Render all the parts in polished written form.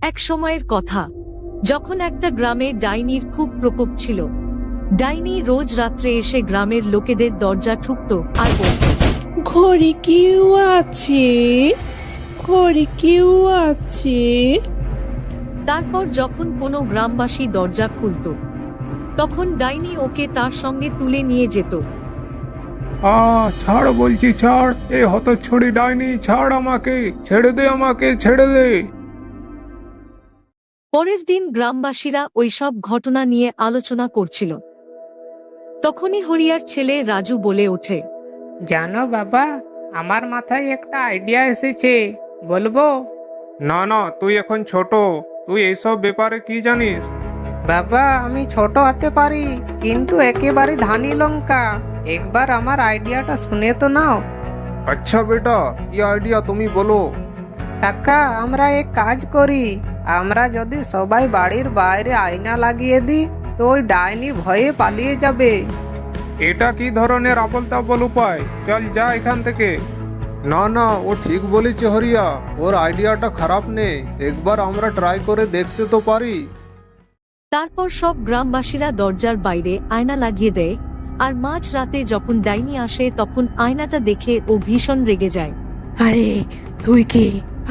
এক সময়ের কথা, যখন একটা গ্রামে ডাইনির খুব প্রকোপ ছিল। ডাইনি রোজ রাত্রে এসে গ্রামের লোকেদের দরজা ঠুকতো আর বলত, ঘরে কেউ আছে? ঘরে কেউ আছে? তারপর যখন কোনো গ্রামবাসী দরজা খুলত, তখন ডাইনি ওকে তার সঙ্গে তুলে নিয়ে যেত। ছাড় বলছি, ছাড়! এ হতচ্ছড়ি ডাইনি, ছাড় আমাকে, ছেড়ে দে আমাকে, ছেড়ে দে। পরের দিন গ্রামবাসীরা ওইসব ঘটনা নিয়ে আলোচনা করছিল। তখনই হরিয়ার ছেলে রাজু বলে ওঠে, জানো বাবা, আমার মাথায় একটা আইডিয়া এসেছে, বলবো? না না, তুই এখন ছোট, তুই এইসব ব্যাপারে কি জানিস? বাবা, আমি ছোট হতে পারি, কিন্তু একেবারে ধানি লঙ্কা। একবার আমার আইডিয়াটা শুনে তো নাও। আচ্ছা বেটা, কি আইডিয়া তুমি বলো। কাকা, আমরা এক কাজ করি। আমরা যদি সবাই বাড়ির বাইরে আয়না লাগিয়ে দিই, তো ওই ডাইনি ভয়ে পালিয়ে যাবে। এটা কি ধরনের আবল তাবল উপায়? চল যা এখান থেকে। না না, ও ঠিক বলেছে হরিয়া, ওর আইডিয়াটা খারাপ নেই, একবার আমরা ট্রাই করে দেখতে তো পারি। তারপর সব গ্রামবাসীরা দরজার বাইরে আয়না লাগিয়ে দেয়, আর মাঝ রাতে যখন ডাইনি আসে তখন আয়নাটা দেখে ও ভীষণ রেগে যায়। আরে তুই কে?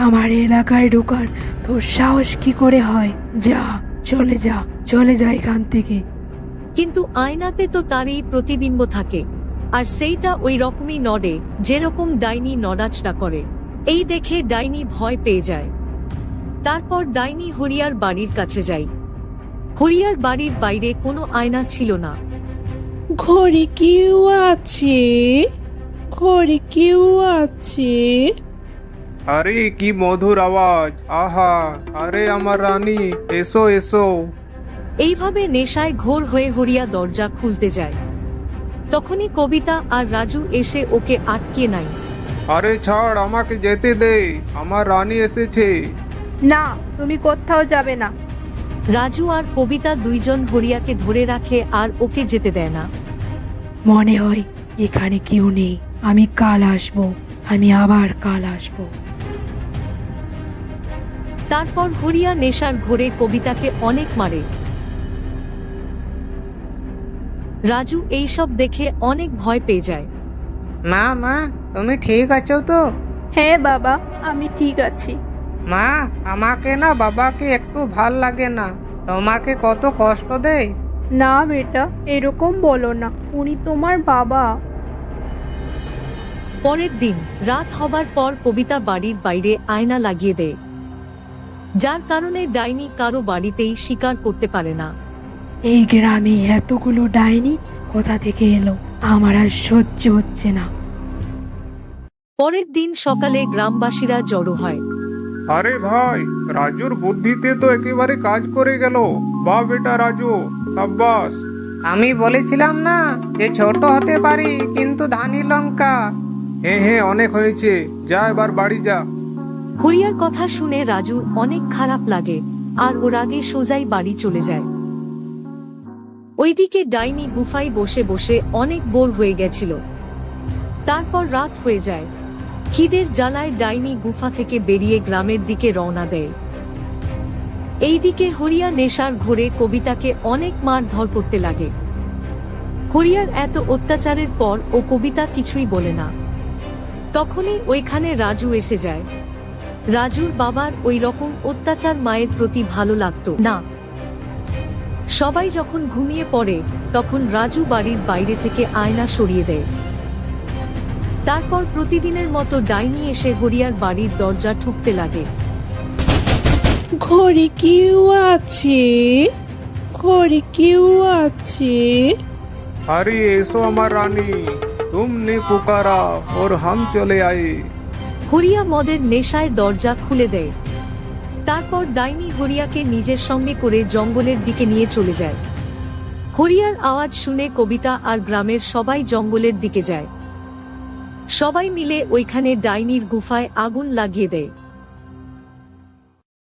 আমার এলাকায় ঢোকার তোর সাহস কি করে হয়? যা, চলে যা, চলে যা এখান থেকে। কিন্তু আয়নাতে তো তারই প্রতিবিম্ব থাকে, আর সেইটা ওই রকমই নড়ে যেরকম ডাইনি নড়াচড়া করে। এই দেখে ডাইনি ভয় পেয়ে যায়। তারপর ডাইনি হরিয়ার বাড়ির কাছে যায়। হরিয়ার বাড়ির বাইরে কোনো আয়না ছিল না। ঘরে কেউ আছে? ঘরে কেউ আছে? আরে কি মধুর আওয়াজ! আহা! আরে আমার রানী, এসো এসো। এইভাবে নেশায় ঘোর হয়ে হরিয়া দরজা খুলতে যায়। তখনই কবিতা আর রাজু এসে ওকে আটকে নাই। আরে ছাড়, আমাকে যেতে দে, আমার রানী এসেছে। না, তুমি কোথাও যাবে না। রাজু আর কবিতা দুইজন হরিয়াকে ধরে রাখে আর ওকে যেতে দেয় না। মনে হয় এখানে কেউ নেই। আমি কাল আসবো, আমি আবার কাল আসবো। তারপর হরিয়া নেশার ঘোরে কবিতাকে অনেক মারে। রাজু এইসব দেখে অনেক ভয় পেয়ে যায়। মা, মা, তুমি ঠিক আছো তো? হ্যাঁ বাবা, আমি ঠিক আছি। মা, আমাকে না বাবাকে একটু ভাল লাগে না। তোমাকে কত কষ্ট দেয়। না বেটা, এরকম বলো না, উনি তোমার বাবা। পরের দিন রাত হবার পর কবিতা বাড়ির বাইরে আয়না লাগিয়ে দেয়, যার কারণে ডাইনি কারো বাড়িতেই শিকার করতে পারে না। এই গ্রামে এতগুলো ডাইনি কোথা থেকে এলো? আমার আর সহ্য হচ্ছে না। পরের দিন সকালে গ্রামবাসীরা জড়ো হয়। আরে ভাই, রাজুর বুদ্ধিতে তো একেবারে কাজ করে গেল। বাহ বেটা রাজু, সাব্বাস। আমি বলেছিলাম না যে ছোট হতে পারি, কিন্তু ধানি লঙ্কা। হ্যাঁ হ্যাঁ, অনেক হয়েছে, যা এবার বাড়ি যা। হরিয়ার কথা শুনে রাজুর অনেক খারাপ লাগে, আর ওর আগে সোজাই বাড়ি চলে যায়। ওইদিকে ডাইনি গুফায় বসে বসে অনেক বোর হয়ে গেছিল। তারপর রাত হয়ে যায়। খিদের জ্বালায় ডাইনি গুফা থেকে বেরিয়ে গ্রামের দিকে রওনা দেয়। এইদিকে হরিয়া নেশার ঘোরে কবিতাকে অনেক মারধর করতে লাগে। হরিয়ার এত অত্যাচারের পর ও কবিতা কিছুই বলে না। তখনই ওইখানে রাজু এসে যায়। রাজুর বাবার ওই রকম অত্যাচার মায়ের প্রতি ভালো লাগতো না। সবাই যখন ঘুমিয়ে পড়ে তখন রাজু বাড়ির বাইরে থেকে আয়না সরিয়ে দেয়। তারপর প্রতিদিনের মতো ডাইনি এসে হরিয়ার বাড়ির দরজা ঠুকতে লাগে। ঘরে কেউ আছে? ঘরে কেউ আছে? अरे ऐसो আমার রানী, तुमने पुकारा और हम चले आए। হরিয়া মদের নেশায় দরজা খুলে দেয়। তারপর ডাইনি হরিয়াকে নিজের সঙ্গে করে জঙ্গলের দিকে নিয়ে চলে যায়। হরিয়ার আওয়াজ শুনে কবিতা আর গ্রামের সবাই জঙ্গলের দিকে যায়। সবাই মিলে ওইখানে ডাইনির গুফায় আগুন লাগিয়ে দেয়।